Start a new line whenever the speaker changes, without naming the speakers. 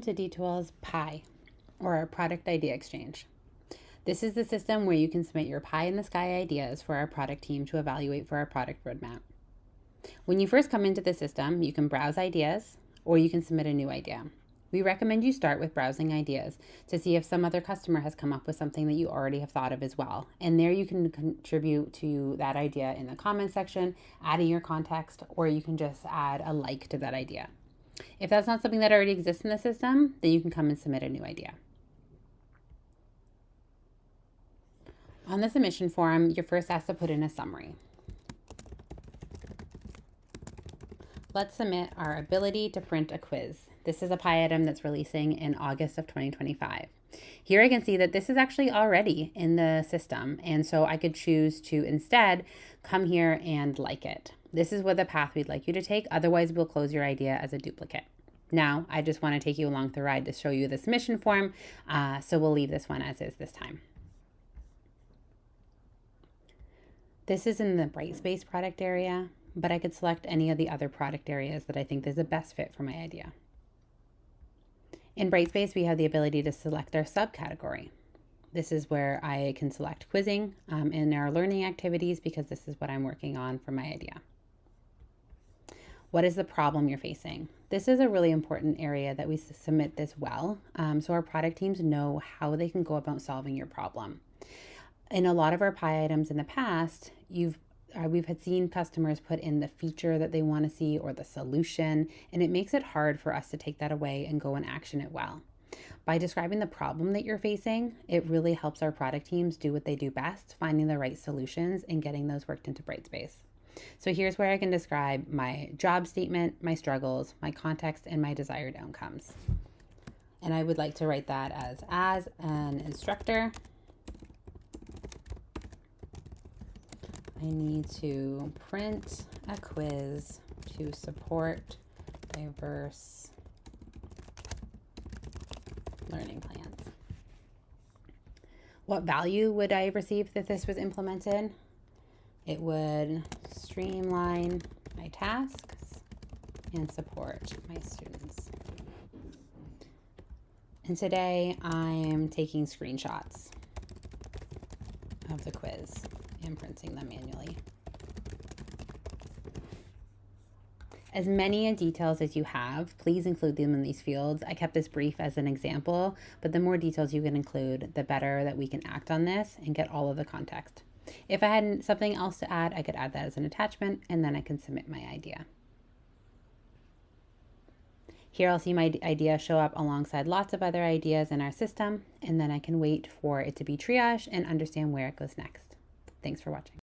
To D2L's PI, or our Product Idea Exchange. This is the system where you can submit your pie in the sky ideas for our product team to evaluate for our product roadmap. When you first come into the system, you can browse ideas or you can submit a new idea. We recommend you start with browsing ideas to see if some other customer has come up with something that you already have thought of as well. And there you can contribute to that idea in the comment section, adding your context, or you can just add a like to that idea. If that's not something that already exists in the system, then you can come and submit a new idea. On the submission form, you're first asked to put in a summary. Let's submit our ability to print a quiz. This is a pie item that's releasing in August of 2025. Here I can see that this is actually already in the system, and so I could choose to instead come here and like it. This is what the path we'd like you to take, otherwise we'll close your idea as a duplicate. Now, I just want to take you along the ride to show you the submission form, so we'll leave this one as is this time. This is in the Brightspace product area, but I could select any of the other product areas that I think is the best fit for my idea. In Brightspace, we have the ability to select our subcategory. This is where I can select quizzing in our learning activities because this is what I'm working on for my idea. What is the problem you're facing? This is a really important area that we submit this well, so our product teams know how they can go about solving your problem. In a lot of our pie items in the past, we've had seen customers put in the feature that they want to see or the solution, and it makes it hard for us to take that away and go and action it well. By describing the problem that you're facing, it really helps our product teams do what they do best, finding the right solutions and getting those worked into Brightspace. So here's where I can describe my job statement, my struggles, my context, and my desired outcomes. And I would like to write that as an instructor, I need to print a quiz to support diverse learning plans. What value would I receive if this was implemented? It would streamline my tasks and support my students. And today I'm taking screenshots of the quiz and printing them manually. As many details as you have, please include them in these fields. I kept this brief as an example, but the more details you can include, the better that we can act on this and get all of the context. If I had something else to add, I could add that as an attachment, and then I can submit my idea. Here I'll see my idea show up alongside lots of other ideas in our system, and then I can wait for it to be triaged and understand where it goes next. Thanks for watching.